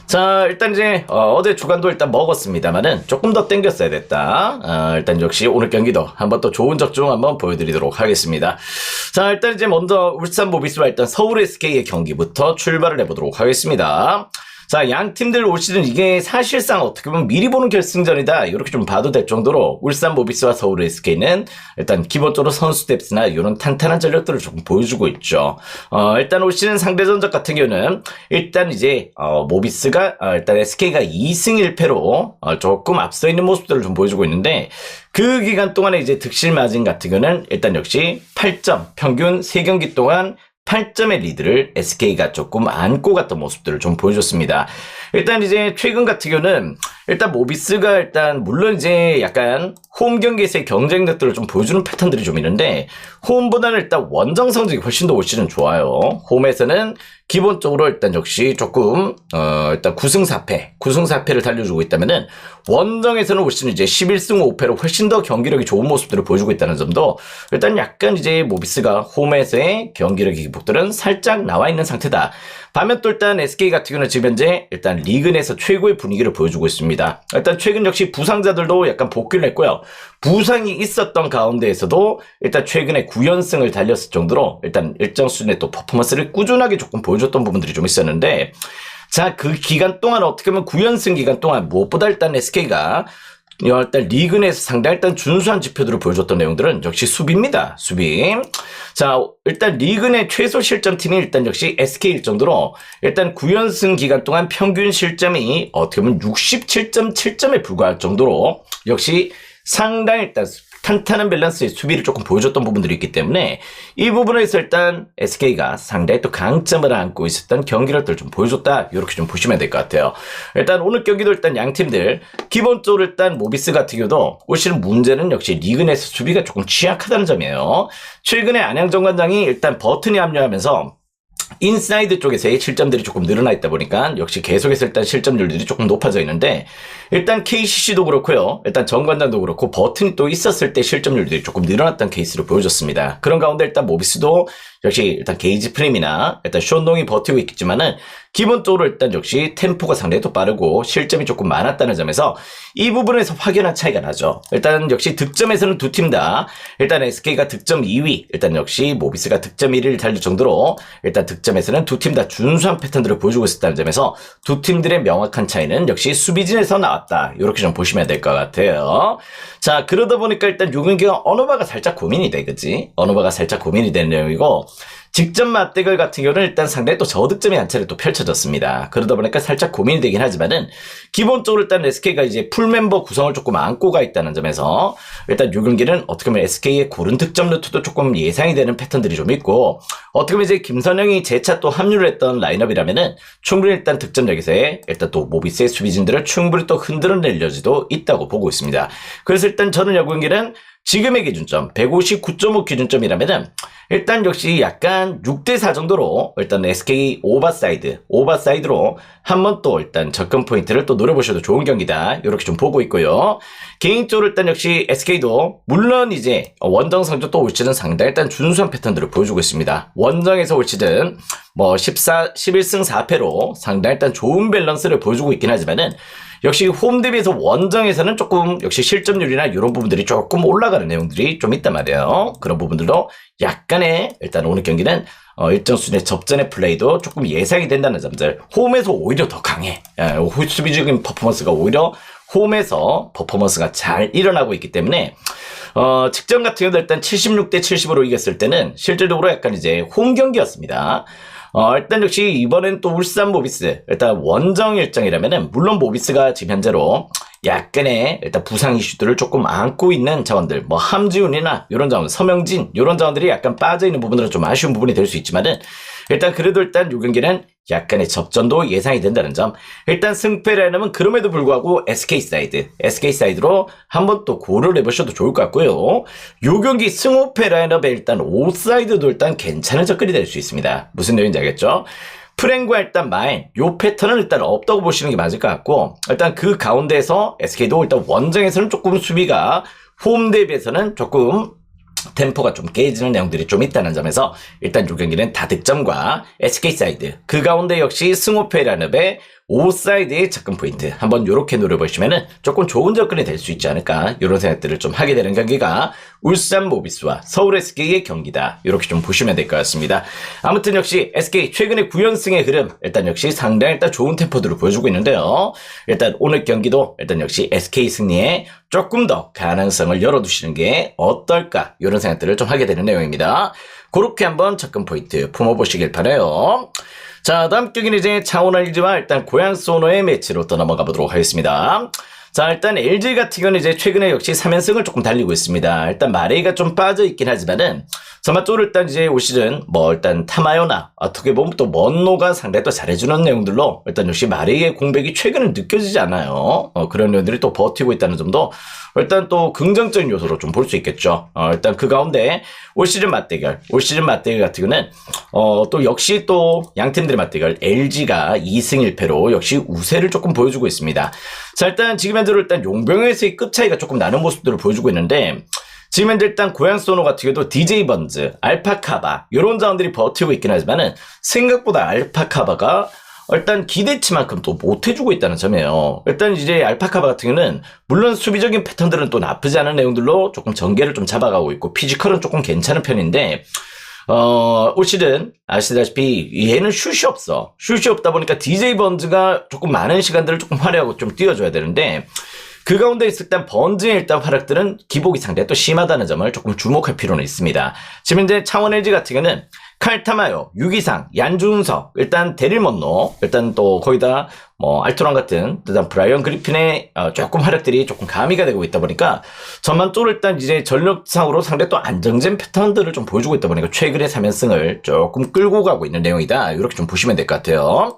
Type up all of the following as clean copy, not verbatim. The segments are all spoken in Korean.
자, 일단 이제 어제 주간도 일단 먹었습니다만은 조금 더 땡겼어야 됐다. 일단 역시 오늘 경기도 한번 또 좋은 적중 한번 보여드리도록 하겠습니다. 자, 일단 이제 먼저 울산 모비스와 일단 서울 SK의 경기부터 출발을 해보도록 하겠습니다. 자, 양 팀들 올 시즌 이게 사실상 어떻게 보면 미리 보는 결승전이다, 이렇게 좀 봐도 될 정도로 울산 모비스와 서울 SK는 일단 기본적으로 선수 뎁스나 이런 탄탄한 전력들을 조금 보여주고 있죠. 일단 올 시즌 상대 전적 같은 경우는 일단 이제 모비스가 일단 SK가 2승 1패로 조금 앞서 있는 모습들을 좀 보여주고 있는데, 그 기간 동안에 이제 득실 마진 같은 경우는 일단 역시 8점, 평균 3경기 동안 8점의 리드를 SK가 조금 안고 갔던 모습들을 좀 보여줬습니다. 일단 이제 최근 같은 경우는 일단 모비스가 일단 물론 이제 약간 홈 경기에서의 경쟁력들을 좀 보여주는 패턴들이 좀 있는데, 홈보다는 일단 원정 성적이 훨씬 더 올 시즌 좋아요. 홈에서는 기본적으로 일단 역시 조금 일단 9승 4패를 달려주고 있다면은, 원정에서는 올 시즌 이제 11승 5패로 훨씬 더 경기력이 좋은 모습들을 보여주고 있다는 점도 일단 약간 이제 모비스가 홈에서의 경기력 기복들은 살짝 나와 있는 상태다. 반면 또 일단 SK 같은 경우는 지금 현재 일단 리그 내에서 최고의 분위기를 보여주고 있습니다. 일단 최근 역시 부상자들도 약간 복귀를 했고요. 부상이 있었던 가운데에서도 일단 최근에 9연승을 달렸을 정도로 일단 일정 수준의 또 퍼포먼스를 꾸준하게 조금 보여줬던 부분들이 좀 있었는데, 자, 그 기간 동안 어떻게 보면 9연승 기간 동안 무엇보다 일단 SK가 일단 리그 내에서 상당히 일단 준수한 지표들을 보여줬던 내용들은 역시 수비입니다. 수비. 자, 일단 리그 내 최소 실점팀이 일단 역시 SK일 정도로 일단 9연승 기간 동안 평균 실점이 어떻게 보면 67.7점에 불과할 정도로 역시 상당히 일단 탄탄한 밸런스의 수비를 조금 보여줬던 부분들이 있기 때문에, 이 부분에서 일단 SK가 상당히 또 강점을 안고 있었던 경기력들을 좀 보여줬다, 이렇게 좀 보시면 될 것 같아요. 일단 오늘 경기도 일단 양 팀들 기본적으로 일단 모비스 같은 경우도 올 시즌 문제는 역시 리그 내에서 수비가 조금 취약하다는 점이에요. 최근에 안양 정관장이 일단 버튼이 합류하면서 인사이드 쪽에서의 실점들이 조금 늘어나 있다 보니까 역시 계속해서 일단 실점률들이 조금 높아져 있는데, 일단 KCC도 그렇고요, 일단 정관장도 그렇고 버튼이 또 있었을 때 실점률들이 조금 늘어났던 케이스로 보여줬습니다. 그런 가운데 일단 모비스도 역시 일단 게이지 프림이나 일단 쇼농이 버티고 있겠지만은 기본적으로 일단 역시 템포가 상당히 또 빠르고 실점이 조금 많았다는 점에서 이 부분에서 확연한 차이가 나죠. 일단 역시 득점에서는 두 팀 다 일단 SK가 득점 2위, 일단 역시 모비스가 득점 1위를 달릴 정도로 일단 득점에서는 두 팀 다 준수한 패턴들을 보여주고 있었다는 점에서 두 팀들의 명확한 차이는 역시 수비진에서 나왔다, 이렇게 좀 보시면 될 것 같아요. 자, 그러다 보니까 일단 요 경기가 어느 바가 살짝 고민이 돼, 그치? 어느 바가 살짝 고민이 되는 내용이고, 직전 맞대결 같은 경우는 일단 상당히 또 저득점이 한 차례 또 펼쳐졌습니다. 그러다 보니까 살짝 고민이 되긴 하지만은, 기본적으로 일단 SK가 이제 풀멤버 구성을 조금 안고 가 있다는 점에서 일단 요 경기는 어떻게 보면 SK의 고른 득점 루트도 조금 예상이 되는 패턴들이 좀 있고, 어떻게 보면 이제 김선영이 재차 또 합류를 했던 라인업이라면은 충분히 일단 득점력에서의 일단 또 모비스의 수비진들을 충분히 또 흔들어낼 여지도 있다고 보고 있습니다. 그래서 일단 저는 요 경기는 지금의 기준점 159.5 기준점이라면은 일단 역시 약간 6대4 정도로 일단 SK 오버사이드로 한번 또 일단 접근 포인트를 또 노려보셔도 좋은 경기다, 이렇게 좀 보고 있고요. 개인적으로 일단 역시 SK도 물론 이제 원정 성적도 올 시즌 상당히 일단 준수한 패턴들을 보여주고 있습니다. 원정에서 올 시즌 뭐 11승 4패로 상당히 일단 좋은 밸런스를 보여주고 있긴 하지만은, 역시 홈 대비해서 원정에서는 조금 역시 실점률이나 이런 부분들이 조금 올라가는 내용들이 좀 있단 말이에요. 그런 부분들도 약간의 일단 오늘 경기는 일정 수준의 접전의 플레이도 조금 예상이 된다는 점들, 홈에서 오히려 더 강해. 수비적인 퍼포먼스가 오히려 홈에서 퍼포먼스가 잘 일어나고 있기 때문에 직전 같은 경우도 일단 76대 70으로 이겼을 때는 실질적으로 약간 이제 홈 경기였습니다. 일단 역시 이번엔 또 울산 모비스 일단 원정 일정이라면은 물론 모비스가 지금 현재로 약간의 일단 부상 이슈들을 조금 안고 있는 자원들, 뭐 함지훈이나 이런 자원, 서명진 이런 자원들이 약간 빠져 있는 부분들은 좀 아쉬운 부분이 될 수 있지만은, 일단 그래도 일단 요 경기는 약간의 접전도 예상이 된다는 점, 일단 승패라면 그럼에도 불구하고 SK 사이드로 한번 또 고려를 해보셔도 좋을 것 같고요. 요 경기 승호패 라인업에 일단 오사이드도 일단 괜찮은 접근이 될 수 있습니다. 무슨 내용인지 알겠죠? 프랭과 일단 마인 요 패턴은 일단 없다고 보시는 게 맞을 것 같고, 일단 그 가운데에서 SK도 일단 원정에서는 조금 수비가 홈 대비해서는 조금 템포가 좀 깨지는 내용들이 좀 있다는 점에서 일단 이 경기는 다득점과 SK 사이드 그 가운데 역시 승호패 라인업의 5사이드의 접근 포인트 한번 요렇게 노려보시면은 조금 좋은 접근이 될 수 있지 않을까 이런 생각들을 좀 하게 되는 경기가 울산 모비스와 서울 SK의 경기다 이렇게 좀 보시면 될 것 같습니다. 아무튼 역시 SK 최근의 9연승의 흐름 일단 역시 상당히 일단 좋은 템포들을 보여주고 있는데요. 일단 오늘 경기도 일단 역시 SK 승리에 조금 더 가능성을 열어두시는 게 어떨까 이런 생각들을 좀 하게 되는 내용입니다. 그렇게 한번 접근 포인트 품어보시길 바라요. 자, 다음 경기는 이제 창원 LG와 일단 고양 소노의 매치로 또 넘어가 보도록 하겠습니다. 자, 일단 LG 같은 경우는 이제 최근에 역시 3연승을 조금 달리고 있습니다. 일단 마레이가 좀 빠져 있긴 하지만은 저마토를 일단 이제 올 시즌 일단 타마요나 어떻게 보면 또 먼노가 상당히 또 잘해주는 내용들로 일단 역시 마레이의 공백이 최근에 느껴지지 않아요. 그런 내용들이 또 버티고 있다는 점도 일단 또 긍정적인 요소로 좀 볼 수 있겠죠. 일단 그 가운데 올 시즌 맞대결 같은 경우는 또 역시 또 양팀들의 맞대결 LG가 2승 1패로 역시 우세를 조금 보여주고 있습니다. 자, 일단 지금 현재로 일단 용병에서의 급 차이가 조금 나는 모습들을 보여주고 있는데 지금 현재 일단 고양 소노 같은 경우도 DJ 번즈, 알파카바 이런 자원들이 버티고 있긴 하지만은 생각보다 알파카바가 일단 기대치만큼 또 못해주고 있다는 점이에요. 일단 이제 알파카바 같은 경우는 물론 수비적인 패턴들은 또 나쁘지 않은 내용들로 조금 전개를 좀 잡아가고 있고 피지컬은 조금 괜찮은 편인데 올 시즌 아시다시피 얘는 슛이 없어. 슛이 없다 보니까 DJ 번즈가 조금 많은 시간들을 조금 활용하고 좀 뛰어줘야 되는데 그 가운데 있을 때 번즈의 일단 활약들은 기복이 상당히 또 심하다는 점을 조금 주목할 필요는 있습니다. 지금 이제 창원 LG 같은 경우는 칼타마요, 유기상, 얀준석, 일단 데릴먼노, 일단 또 거기다 알토란 같은 일단 브라이언 그리핀의 조금 활약들이 조금 가미가 되고 있다 보니까 전반적으로 일단 이제 전력상으로 상당히 또 안정된 패턴들을 좀 보여주고 있다 보니까 최근의 3연승을 조금 끌고 가고 있는 내용이다. 이렇게 좀 보시면 될 것 같아요.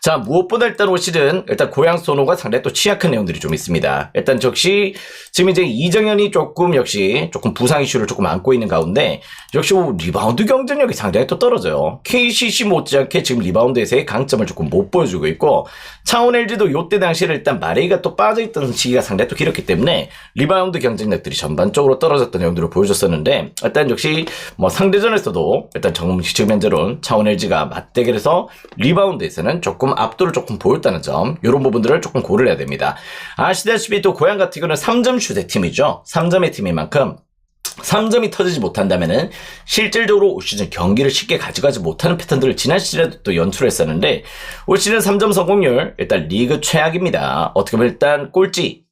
자, 무엇보다 일단 올 시즌 일단 고양 소노가 상당히 또 취약한 내용들이 좀 있습니다. 일단 역시 지금 이제 이정현이 역시 조금 부상 이슈를 조금 안고 있는 가운데 역시 리바운드 경쟁력이 상당히 또 떨어져요. KCC 못지않게 지금 리바운드에서의 강점을 조금 못 보여주고 있고 창원 LG도 요때 당시에 일단 마레이가 또 빠져있던 시기가 상당히 또 길었기 때문에 리바운드 경쟁력들이 전반적으로 떨어졌던 내용들을 보여줬었는데 일단 역시 상대전에서도 일단 지금 현재로는 창원 LG가 맞대결에서 리바운드에서는 조금 압도를 조금 보였다는 점 이런 부분들을 조금 고려해야 됩니다. 아시다시피 또 고양 같은 경우는 3점 슛의 팀이죠. 3점의 팀인 만큼 3점이 터지지 못한다면은 실질적으로 올 시즌 경기를 쉽게 가져가지 못하는 패턴들을 지난 시즌에도 또 연출했었는데 올 시즌 3점 성공률 일단 리그 최악입니다. 어떻게 보면 일단 꼴찌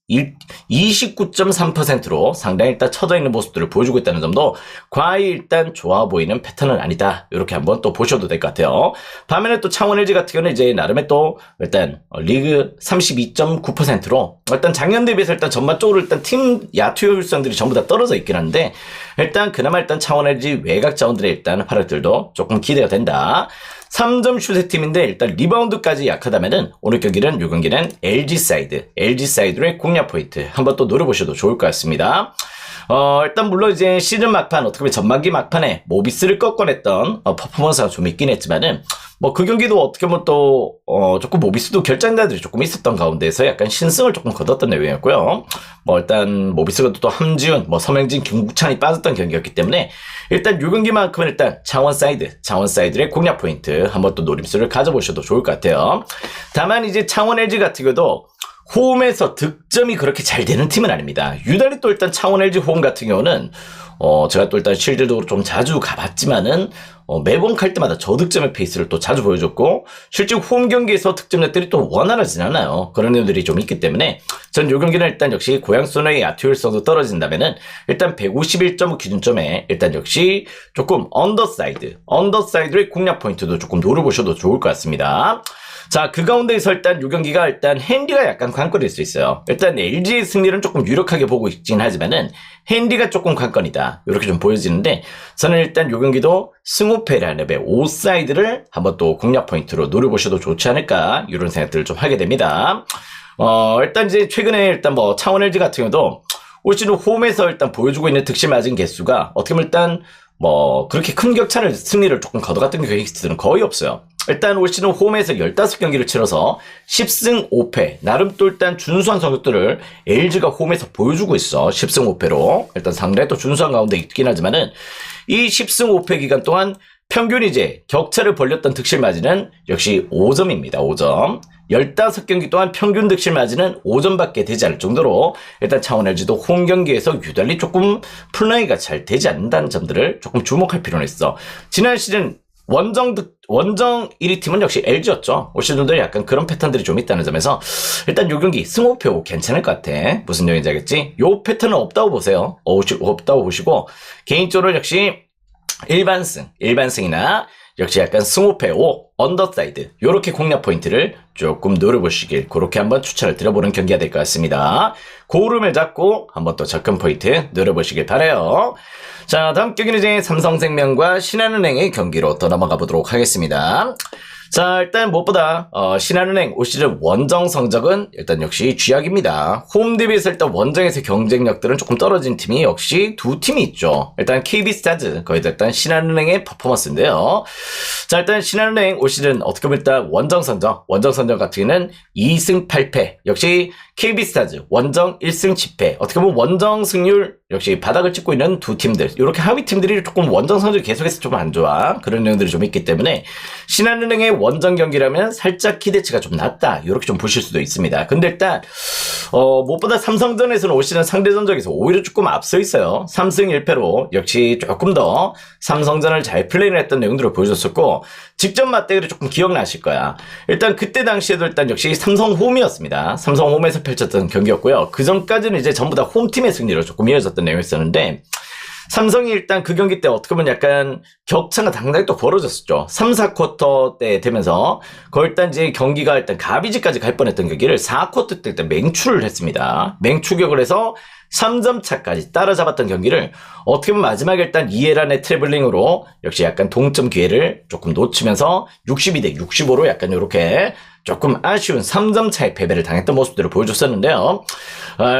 29.3%로 상당히 일단 처져 있는 모습들을 보여주고 있다는 점도 과히 일단 좋아 보이는 패턴은 아니다. 이렇게 한번 또 보셔도 될 것 같아요. 반면에 또 창원 LG 같은 경우는 이제 나름의 또 일단 리그 32.9%로 일단 작년 대비해서 일단 전반적으로 일단 팀 야투 효율성들이 전부 다 떨어져 있긴 한데 일단 그나마 일단 창원 LG 외곽 자원들의 일단 활약들도 조금 기대가 된다. 3점 슛의 팀인데 일단 리바운드까지 약하다면은 오늘 경기는 요 경기는 LG 사이드의 공략 포인트 한번 또 노려보셔도 좋을 것 같습니다. 일단 물론 이제 시즌 막판 어떻게 보면 전반기 막판에 모비스를 꺾어냈던 퍼포먼스가 좀 있긴 했지만은 그 경기도 어떻게 보면 또 조금 모비스도 결장자들이 조금 있었던 가운데서 약간 신승을 조금 거뒀던 내용이었고요. 일단 모비스가 또 함지훈, 서명진, 김국찬이 빠졌던 경기였기 때문에 일단 요 경기만큼은 일단 창원 사이드의 공략 포인트 한번 또 노림수를 가져보셔도 좋을 것 같아요. 다만 이제 창원 LG 같은 경우도 홈에서 득점이 그렇게 잘 되는 팀은 아닙니다. 유달리 또 일단 창원 LG 홈 같은 경우는 제가 또 일단 실질적으로 좀 자주 가봤지만은 매번 갈 때마다 저득점의 페이스를 또 자주 보여줬고 실제 홈 경기에서 득점력들이 또 원활하진 않아요. 그런 내용들이 좀 있기 때문에 전 요 경기는 일단 역시 고양 소노의 야투율성도 떨어진다면은 일단 151.5 기준점에 일단 역시 조금 언더사이드의 공략 포인트도 조금 노려보셔도 좋을 것 같습니다. 자, 그 가운데에서 일단 요 경기가 일단 핸디가 약간 관건일 수 있어요. 일단 LG의 승리는 조금 유력하게 보고 있긴 하지만은 핸디가 조금 관건이다. 이렇게 좀 보여지는데 저는 일단 요 경기도 승호패 라인업의 5사이드를 한번 또 공략 포인트로 노려보셔도 좋지 않을까 이런 생각들을 좀 하게 됩니다. 일단 이제 최근에 일단 창원 LG 같은 경우도 올 시즌 홈에서 일단 보여주고 있는 득실 맞은 개수가 어떻게 보면 일단 그렇게 큰 승리를 조금 거둬갔던 케이스는 거의 없어요. 일단 올 시즌 홈에서 15경기를 치러서 10승 5패. 나름 또 일단 준수한 성적들을 LG가 홈에서 보여주고 있어. 10승 5패로. 일단 상당히 또 준수한 가운데 있긴 하지만은 이 10승 5패 기간 동안 평균 이제 격차를 벌렸던 득실 마진은 역시 5점입니다. 5점. 15경기 동안 평균 득실 마진은 5점밖에 되지 않을 정도로 일단 창원 LG도 홈 경기에서 유달리 조금 플레이가 잘 되지 않는다는 점들을 조금 주목할 필요는 있어. 지난 시즌 원정 1위 팀은 역시 LG였죠. 올 시즌도 약간 그런 패턴들이 좀 있다는 점에서 일단 요 경기 승호표 괜찮을 것 같아. 무슨 내용인지 알겠지? 요 패턴은 없다고 보세요. 없다고 보시고 개인적으로 역시 일반승이나 역시 약간 승호패 5, 언더사이드 요렇게 공략 포인트를 조금 노려보시길 그렇게 한번 추천을 드려보는 경기가 될 것 같습니다. 고름을 잡고 한번 또 접근 포인트 노려보시길 바라요. 자, 다음 경기는 이제 삼성생명과 신한은행의 경기로 또 넘어가 보도록 하겠습니다. 자, 일단 무엇보다 신한은행 올 시즌 원정 성적은 일단 역시 쥐약입니다. 홈 대비해서 일단 원정에서 경쟁력들은 조금 떨어진 팀이 역시 두 팀이 있죠. 일단 KB스타즈 거기다 일단 신한은행의 퍼포먼스인데요. 자, 일단 신한은행 올 시즌 어떻게 보면 일단 원정 선정 같은 경우는 2승 8패. 역시 KB스타즈 원정 1승 10패. 어떻게 보면 원정 승률 역시 바닥을 찍고 있는 두 팀들. 이렇게 하위 팀들이 조금 원정 성적이 계속해서 좀 안 좋아. 그런 내용들이 좀 있기 때문에 신한은행의 원정 경기라면 살짝 기대치가 좀 낮다. 이렇게 좀 보실 수도 있습니다. 근데 일단 무엇보다 삼성전에서는 올 시즌 상대 전적에서 오히려 조금 앞서 있어요. 3승 1패로 역시 조금 더 삼성전을 잘 플레이를 했던 내용들을 보여줬었고 직접 맞대결이 조금 기억나실 거야. 일단 그때 당시에도 일단 역시 삼성홈이었습니다. 삼성홈에서 펼쳤던 경기였고요. 그 전까지는 이제 전부 다 홈팀의 승리로 조금 이어졌던 내용이었었는데 삼성이 일단 그 경기 때 어떻게 보면 약간 격차가 상당히 또 벌어졌었죠. 3, 4쿼터 때 되면서 거의 일단 이제 경기가 일단 가비지까지 갈 뻔했던 경기를 4쿼터 때 일단 맹추를 했습니다. 맹추격을 해서 3점 차까지 따라잡았던 경기를 어떻게 보면 마지막에 일단 이해란의 트래블링으로 역시 약간 동점 기회를 조금 놓치면서 62대 65로 약간 이렇게 조금 아쉬운 3점 차의 패배를 당했던 모습들을 보여줬었는데요.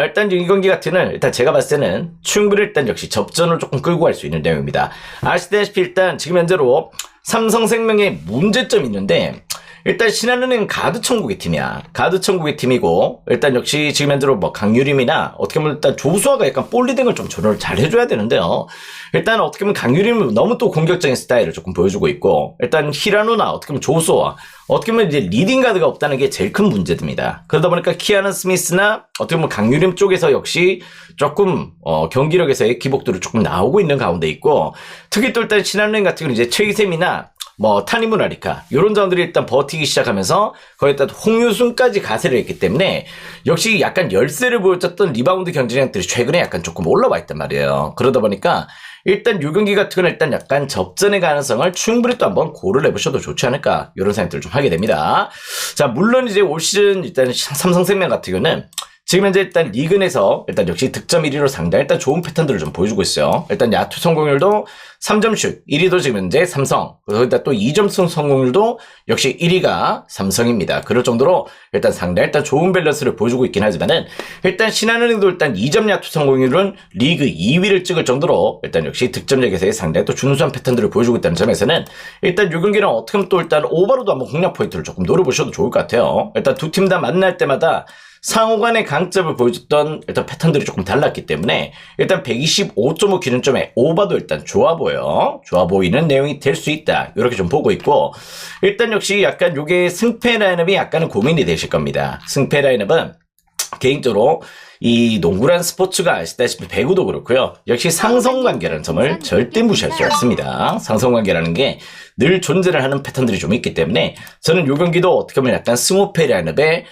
일단 이 경기 같은 경우는 일단 제가 봤을 때는 충분히 일단 역시 접전을 조금 끌고 갈 수 있는 내용입니다. 아시다시피 일단 지금 현재로 삼성생명의 문제점이 있는데 일단 신한은행 가드천국의 팀이야. 가드천국의 팀이고 일단 역시 지금 현재로 뭐 강유림이나 어떻게 보면 일단 조수아가 약간 볼리딩을 좀 조절을 잘 해줘야 되는데요. 일단 어떻게 보면 강유림은 너무 또 공격적인 스타일을 조금 보여주고 있고 일단 히라노나 어떻게 보면 조수아 어떻게 보면 이제 리딩 가드가 없다는 게 제일 큰 문제입니다. 그러다 보니까 키아는 스미스나 어떻게 보면 강유림 쪽에서 역시 조금 경기력에서의 기복들이 조금 나오고 있는 가운데 있고 특히 또 일단 신한은행 같은 경우는 이제 최희샘이나 뭐 타니무나리카 이런 자원들이 일단 버티기 시작하면서 거기다 홍유순까지 가세를 했기 때문에 역시 약간 열세를 보여줬던 리바운드 경쟁력들이 최근에 약간 조금 올라와 있단 말이에요. 그러다 보니까 일단 요 경기 같은 건 일단 약간 접전의 가능성을 충분히 또 한번 고려를 해보셔도 좋지 않을까 이런 생각들을 좀 하게 됩니다. 자, 물론 이제 올 시즌 일단 삼성생명 같은 경우는 지금 현재 일단 리그 내에서 일단 역시 득점 1위로 상당히 일단 좋은 패턴들을 좀 보여주고 있어요. 일단 야투 성공률도 3점슛 1위도 지금 현재 삼성. 거기다 또 2점 성공률도 역시 1위가 삼성입니다. 그럴 정도로 일단 상당히 일단 좋은 밸런스를 보여주고 있긴 하지만은 일단 신한은행도 일단 2점 야투 성공률은 리그 2위를 찍을 정도로 일단 역시 득점력에서의 상당히 또 준수한 패턴들을 보여주고 있다는 점에서는 일단 요 경기는 어떻게 보면 또 일단 오버로도 한번 공략 포인트를 조금 노려보셔도 좋을 것 같아요. 일단 두 팀 다 만날 때마다 상호 간의 강점을 보여줬던 일단 패턴들이 조금 달랐기 때문에 일단 125.5 기준점에 오버도 일단 좋아 보이는 내용이 될 수 있다. 이렇게 좀 보고 있고 일단 역시 약간 요게 승패 라인업이 약간은 고민이 되실 겁니다. 승패 라인업은 개인적으로 이 농구란 스포츠가 아시다시피 배구도 그렇고요. 역시 상성관계라는 점을 절대 무시할 수 없습니다. 상성관계라는 게 늘 존재를 하는 패턴들이 좀 있기 때문에 저는 요 경기도 어떻게 보면 약간 스모페 라인업의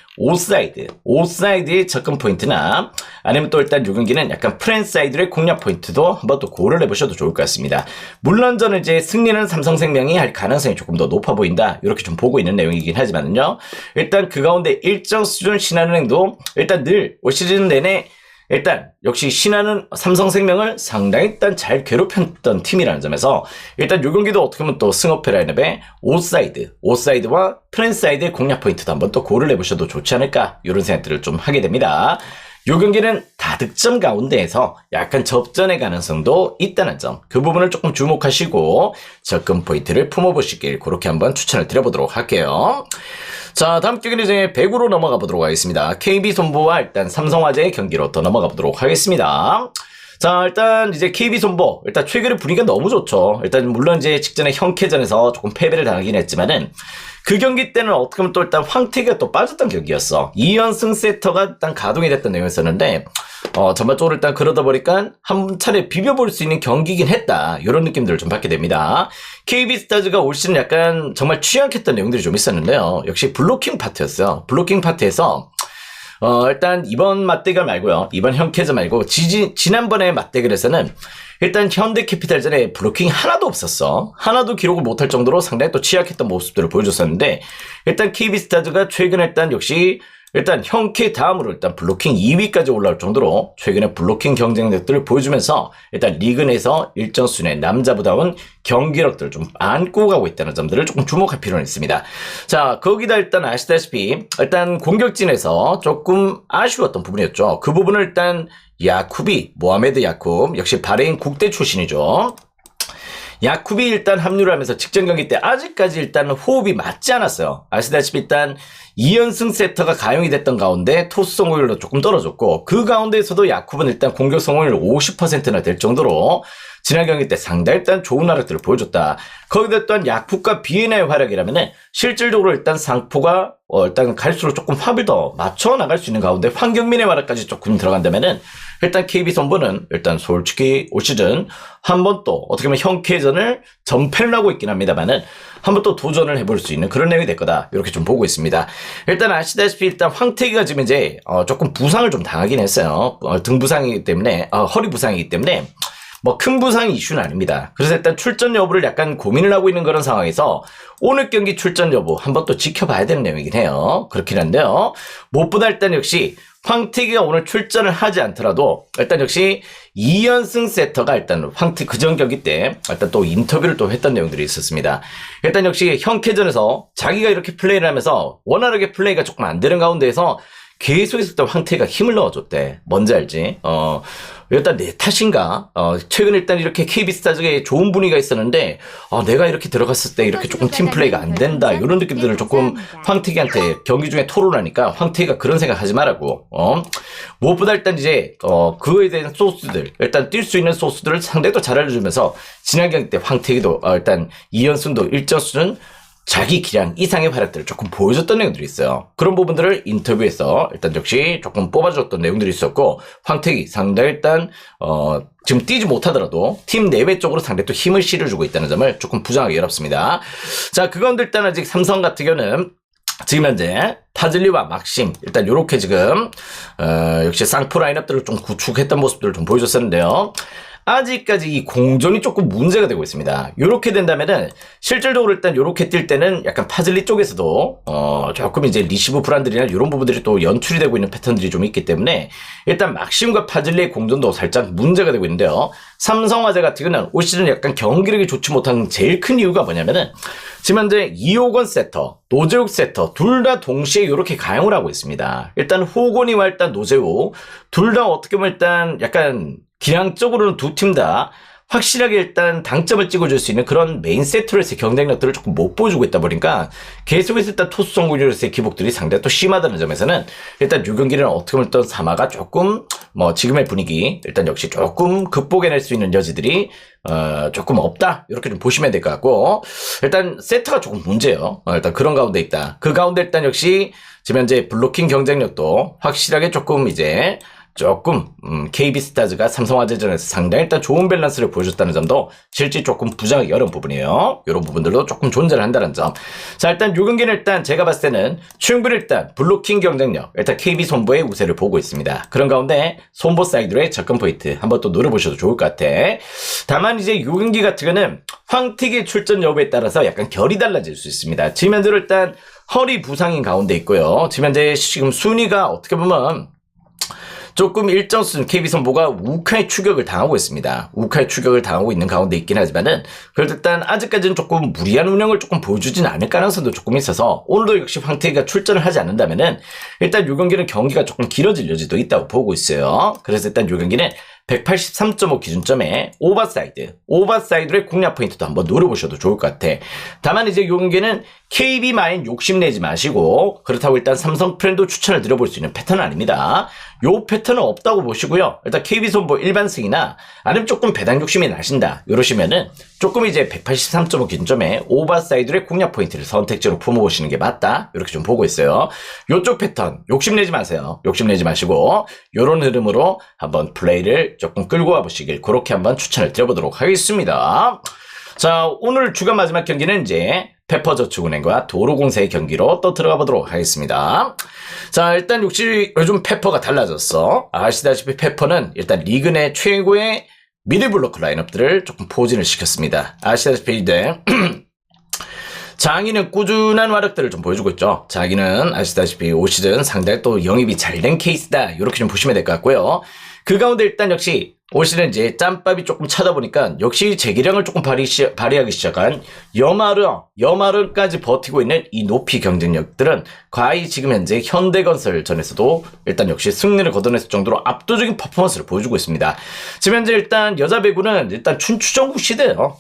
오사이드의 접근 포인트나 아니면 또 일단 요 경기는 약간 프랜사이드의 공략 포인트도 한번 또 고려를 해보셔도 좋을 것 같습니다. 물론 저는 이제 승리는 삼성생명이 할 가능성이 조금 더 높아 보인다. 이렇게 좀 보고 있는 내용이긴 하지만요. 일단 그 가운데 일정 수준 신한은행도 일단 늘 올 시즌 내내 일단 역시 신한은 삼성생명을 상당히 일단 잘 괴롭혔던 팀이라는 점에서 일단 요 경기도 어떻게 보면 또 승어페 라인업의 오사이드와 프랜사이드의 공략 포인트도 한번 또 고려를 해보셔도 좋지 않을까 이런 생각들을 좀 하게 됩니다. 요 경기는 다득점 가운데에서 약간 접전의 가능성도 있다는 점, 그 부분을 조금 주목하시고 접근 포인트를 품어보시길 그렇게 한번 추천을 드려보도록 할게요. 자, 다음 경기는 이제 배구로 넘어가 보도록 하겠습니다. KB손보와 일단 삼성화재의 경기로 또 넘어가 보도록 하겠습니다. 자, 일단 이제 KB손보, 일단 최근에 분위기가 너무 좋죠. 일단 물론 이제 직전에 형캐전에서 조금 패배를 당하긴 했지만은 그 경기 때는 어떻게 보면 또 일단 황태기가 또 빠졌던 경기였어. 2연승 세터가 일단 가동이 됐던 내용이었었는데, 전반적으로 일단 그러다 보니까 한 차례 비벼볼 수 있는 경기긴 했다. 이런 느낌들을 좀 받게 됩니다. KB스타즈가 올 시즌 약간 정말 취약했던 내용들이 좀 있었는데요. 역시 블로킹 파트였어요. 블로킹 파트에서 일단 이번 맞대결 말고요. 이번 형캐전 말고 지난번에 맞대결에서는 일단 현대캐피탈전에 블로킹 하나도 없었어. 하나도 기록을 못할 정도로 상당히 또 취약했던 모습들을 보여줬었는데, 일단 KB스타즈가 최근에 일단 역시 일단 형캐 다음으로 일단 블로킹 2위까지 올라올 정도로 최근에 블로킹 경쟁력들을 보여주면서 일단 리그 내에서 일정 수준의 남자부다운 경기력들을 좀 안고 가고 있다는 점들을 조금 주목할 필요는 있습니다. 자, 거기다 일단 아시다시피 일단 공격진에서 조금 아쉬웠던 부분이었죠. 그 부분을 일단 모하메드 야쿱, 역시 바레인 국대 출신이죠. 야쿱이 일단 합류를 하면서 직전 경기 때 아직까지 일단 호흡이 맞지 않았어요. 아시다시피 일단 2연승 세터가 가용이 됐던 가운데 토스 성공률도 조금 떨어졌고, 그 가운데에서도 야쿱은 일단 공격 성공률 50%나 될 정도로 지난 경기 때 상당히 일단 좋은 활약들을 보여줬다. 거기다 또한 야쿱과 비에나의 활약이라면은 실질적으로 일단 상포가 일단 갈수록 조금 합을 더 맞춰 나갈 수 있는 가운데 황경민의 활약까지 조금 들어간다면은 일단 KB손보는 일단 솔직히 올 시즌 한 번 또 어떻게 보면 형캐전을 전패를 하고 있긴 합니다만은 한 번 또 도전을 해볼 수 있는 그런 내용이 될 거다. 이렇게 좀 보고 있습니다. 일단 아시다시피 일단 황태기가 지금 이제 조금 부상을 좀 당하긴 했어요. 등 부상이기 때문에 허리 부상이기 때문에 뭐 큰 부상 이슈는 아닙니다. 그래서 일단 출전 여부를 약간 고민을 하고 있는 그런 상황에서 오늘 경기 출전 여부 한번 또 지켜봐야 되는 내용이긴 해요. 그렇긴 한데요. 무엇보다 일단 역시 황태기가 오늘 출전을 하지 않더라도 일단 역시 2연승 세터가 일단 그전 경기 때 일단 또 인터뷰를 또 했던 내용들이 있었습니다. 일단 역시 형캐전에서 자기가 이렇게 플레이를 하면서 원활하게 플레이가 조금 안 되는 가운데에서 계속해서 또 황태기가 힘을 넣어줬대. 뭔지 알지? 일단 내 탓인가? 최근 일단 이렇게 KB스타즈에 좋은 분위기가 있었는데, 내가 이렇게 들어갔을 때 이렇게 조금 팀플레이가 안 된다. 이런 느낌들을 조금 황태기한테 경기 중에 토론하니까 황태기가 그런 생각 하지 말라고. 무엇보다 일단 이제, 그거에 대한 소스들, 일단 뛸 수 있는 소스들을 상당히 또 잘 알려주면서, 지난 경기 때 황태기도 일단 2연승도 일정 수준 자기 기량 이상의 활약들을 조금 보여줬던 내용들이 있어요. 그런 부분들을 인터뷰에서 일단 역시 조금 뽑아줬던 내용들이 있었고, 황태기 상당히 일단 지금 뛰지 못하더라도 팀 내외 쪽으로 상당히 또 힘을 실어주고 있다는 점을 조금 부정하기 어렵습니다. 자, 그건데 일단 아직 삼성 같은 경우는 지금 현재 파즐리와 막심 일단 요렇게 지금 역시 쌍포 라인업들을 좀 구축했던 모습들을 좀 보여줬었는데요. 아직까지 이 공존이 조금 문제가 되고 있습니다. 요렇게 된다면은 실질적으로 일단 요렇게 뛸 때는 약간 파즐리 쪽에서도 조금 이제 리시브 불안들이나 이런 부분들이 또 연출이 되고 있는 패턴들이 좀 있기 때문에 일단 막심과 파즐리의 공존도 살짝 문제가 되고 있는데요. 삼성화재 같은 경우는 올 시즌 약간 경기력이 좋지 못한 제일 큰 이유가 뭐냐면은 지금 현재 이호건 세터, 노재욱 세터 둘 다 동시에 이렇게 가용을 하고 있습니다. 일단 호건이와 일단 노재욱 둘 다 어떻게 보면 일단 약간 기량적으로는 두 팀 다 확실하게 일단 당점을 찍어줄 수 있는 그런 메인 세터에서의 경쟁력들을 조금 못 보여주고 있다 보니까 계속해서 일단 토스 성공률에서의 기복들이 상당히 또 심하다는 점에서는 일단 요 경기는 어떻게 보면 또 사마가 조금 지금의 분위기 일단 역시 조금 극복해낼 수 있는 여지들이 조금 없다 이렇게 좀 보시면 될 것 같고, 일단 세터가 조금 문제예요. 일단 그런 가운데 있다. 그 가운데 일단 역시 지금 현재 블로킹 경쟁력도 확실하게 조금 이제 KB스타즈가 삼성화재전에서 상당히 일단 좋은 밸런스를 보여줬다는 점도 실제 조금 부정하기 어려운 부분이에요. 이런 부분들도 조금 존재를 한다는 점. 자, 일단 요 경기는 일단 제가 봤을 때는 충분히 일단 블로킹 경쟁력, 일단 KB손보의 우세를 보고 있습니다. 그런 가운데 손보 사이드로의 접근 포인트 한번 또 노려보셔도 좋을 것 같아. 다만 이제 요 경기 같은 경우는 황택의 출전 여부에 따라서 약간 결이 달라질 수 있습니다. 지금 현재 일단 허리 부상인 가운데 있고요. 지금 현재 지금 순위가 어떻게 보면 조금 일정 수준 KB손보가 우카의 추격을 당하고 있습니다. 우카의 추격을 당하고 있는 가운데 있긴 하지만은 그래도 일단 아직까지는 조금 무리한 운영을 조금 보여주진 않을 가능성도 조금 있어서 오늘도 역시 황태기가 출전을 하지 않는다면은 일단 요 경기는 경기가 조금 길어질 여지도 있다고 보고 있어요. 그래서 일단 요 경기는 183.5 기준점에 오버사이드의 공략 포인트도 한번 노려보셔도 좋을 것 같아. 다만 이제 요 경기는 KB 마인 욕심내지 마시고 그렇다고 일단 삼성 프렌도 추천을 드려볼 수 있는 패턴은 아닙니다. 요 패턴은 없다고 보시고요. 일단 KB손보 일반승이나 아니면 조금 배당 욕심이 나신다 이러시면은 조금 이제 183.5 기준점에 오버사이드의 공략 포인트를 선택지로 품어보시는 게 맞다 이렇게 좀 보고 있어요. 요쪽 패턴 욕심내지 마세요. 욕심내지 마시고 요런 흐름으로 한번 플레이를 조금 끌고 와보시길 그렇게 한번 추천을 드려보도록 하겠습니다. 자, 오늘 주간 마지막 경기는 이제 페퍼저축은행과 도로공사의 경기로 또 들어가 보도록 하겠습니다. 자, 일단 역시 요즘 페퍼가 달라졌어. 아시다시피 페퍼는 일단 리그 내 최고의 미들블로커 라인업들을 조금 포진을 시켰습니다. 아시다시피 이제 장인은 꾸준한 활약들을 좀 보여주고 있죠. 장인은 아시다시피 올 시즌 상당히 또 영입이 잘 된 케이스다 이렇게 좀 보시면 될 것 같고요. 그 가운데 일단 역시 올 시즌 이제 짬밥이 조금 차다 보니까 역시 재기량을 조금 발휘하기 시작한 여마르까지 버티고 있는 이 높이 경쟁력들은 과히 지금 현재 현대건설전에서도 일단 역시 승리를 거둬냈을 정도로 압도적인 퍼포먼스를 보여주고 있습니다. 지금 현재 일단 여자 배구는 일단 춘추전국 시대가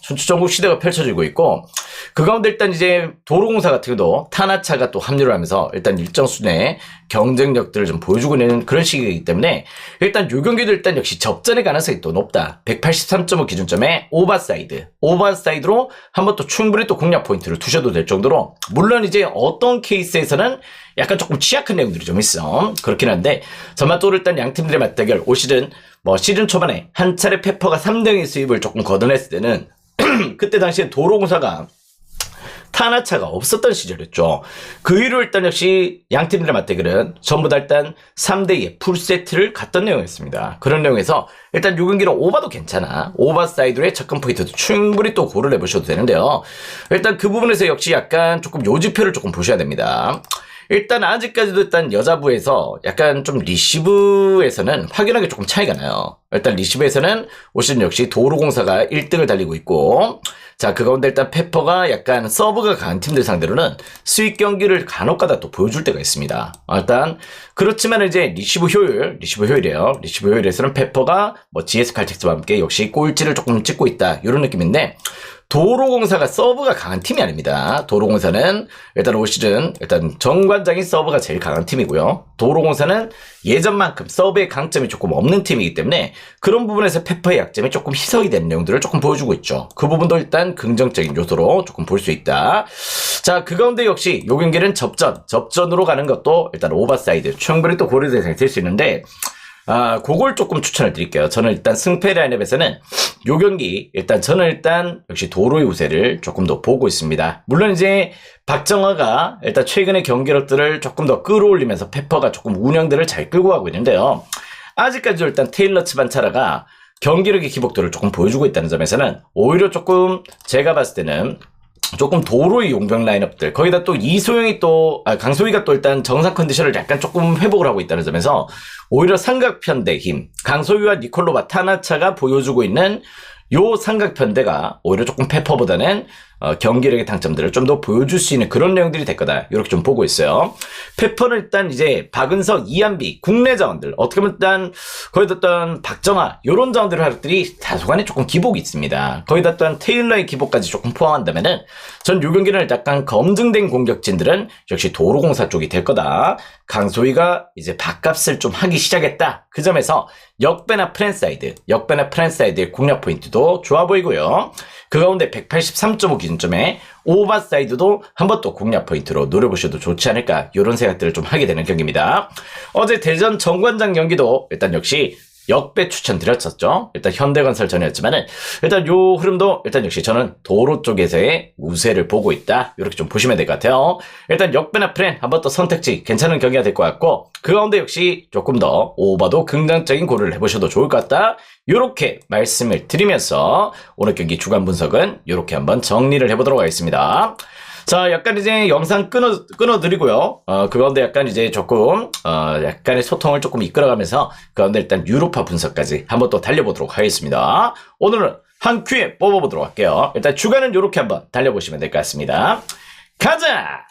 펼쳐지고 있고 그 가운데 일단 이제 도로공사 같은 경우도 타나차가 또 합류를 하면서 일단 일정 수준의 경쟁력들을 좀 보여주고 있는 그런 시기이기 때문에 일단 요 경기도 일단 역시 접전의 가능성이 또 높다. 183.5 기준점에 오버사이드로 한번 또 충분히 또 공략 포인트를 두셔도 될 정도로 물론 이제 어떤 케이스에서는 약간 조금 취약한 내용들이 좀 있어. 그렇긴 한데 정말 또 일단 양 팀들의 맞대결 올 시즌 시즌 초반에 한 차례 페퍼가 3등의 수입을 조금 걷어냈을 때는 그때 당시에 도로공사가 타나차가 없었던 시절이었죠. 그 이후로 일단 역시 양 팀들의 맞대결은 전부 다 일단 3대2의 풀세트를 갔던 내용이었습니다. 그런 내용에서 일단 6경기로 오버도 괜찮아. 오버사이드의 접근 포인트도 충분히 또 고려를 해보셔도 되는데요. 일단 그 부분에서 역시 약간 조금 요지표를 조금 보셔야 됩니다. 일단 아직까지도 일단 여자부에서 약간 좀 리시브에서는 확연하게 조금 차이가 나요. 일단 리시브에서는 올 시즌 역시 도로공사가 1등을 달리고 있고 자, 그 가운데 일단 페퍼가 약간 서브가 강한 팀들 상대로는 수익 경기를 간혹가다 또 보여줄 때가 있습니다. 일단 그렇지만 이제 리시브 효율이에요. 리시브 효율에서는 페퍼가 GS 칼텍스와 함께 역시 꼴찌를 조금 찍고 있다 이런 느낌인데 도로공사가 서브가 강한 팀이 아닙니다. 도로공사는 일단 올 시즌 일단 정관장이 서브가 제일 강한 팀이고요. 도로공사는 예전만큼 서브의 강점이 조금 없는 팀이기 때문에 그런 부분에서 페퍼의 약점이 조금 희석이 되는 내용들을 조금 보여주고 있죠. 그 부분도 일단 긍정적인 요소로 조금 볼 수 있다. 자, 그 가운데 역시 요 경기는 접전으로 가는 것도 일단 오버사이드 충분히 또 고려 대상이 될 수 있는데 그걸 조금 추천을 드릴게요. 저는 일단 승패 라인업에서는 요 경기 저는 일단 역시 도로의 우세를 조금 더 보고 있습니다. 물론 이제 박정화가 일단 최근의 경기력들을 조금 더 끌어올리면서 페퍼가 조금 운영들을 잘 끌고 가고 있는데요. 아직까지도 일단 테일러 츠반차라가 경기력의 기복도를 조금 보여주고 있다는 점에서는 오히려 조금 제가 봤을 때는 조금 도로의 용병 라인업들 거기다 또 이소영이 강소희가 또 일단 정상 컨디션을 약간 조금 회복을 하고 있다는 점에서 오히려 삼각편대 힘 강소희와 니콜로바 타나차가 보여주고 있는 요 삼각편대가 오히려 조금 페퍼보다는 경기력의 당점들을 좀 더 보여줄 수 있는 그런 내용들이 될 거다 이렇게 좀 보고 있어요. 페퍼는 일단 이제 박은석, 이한비 국내 자원들 어떻게 보면 일단 거기다 또한 박정아 요런 자원들의 활약들이 다소간에 조금 기복이 있습니다. 거기다 또한 테일러의 기복까지 조금 포함한다면은 전 요 경기는 약간 검증된 공격진들은 역시 도로공사 쪽이 될 거다. 강소희가 이제 밥값을 좀 하기 시작했다. 그 점에서 역배나 프랜사이드의 공략 포인트도 좋아 보이고요. 그 가운데 183.5 기준점에 오버사이드도 한번 또 공략 포인트로 노려보셔도 좋지 않을까 이런 생각들을 좀 하게 되는 경기입니다. 어제 대전 정관장 경기도 일단 역시 역배 추천드렸었죠. 일단 현대건설전이었지만은 일단 요 흐름도 일단 역시 저는 도로 쪽에서의 우세를 보고 있다. 이렇게 좀 보시면 될 것 같아요. 일단 역배나 프렌 한번 또 선택지 괜찮은 경기가 될 것 같고 그 가운데 역시 조금 더 오버도 긍정적인 고려를 해보셔도 좋을 것 같다. 이렇게 말씀을 드리면서 오늘 경기 주간 분석은 이렇게 한번 정리를 해보도록 하겠습니다. 자, 약간 이제 영상 끊어드리고요. 그 가운데 약간 이제 조금, 약간의 소통을 조금 이끌어가면서 그 가운데 일단 유로파 분석까지 한번 또 달려보도록 하겠습니다. 오늘은 한 큐에 뽑아보도록 할게요. 일단 주간은 요렇게 한번 달려보시면 될 것 같습니다. 가자!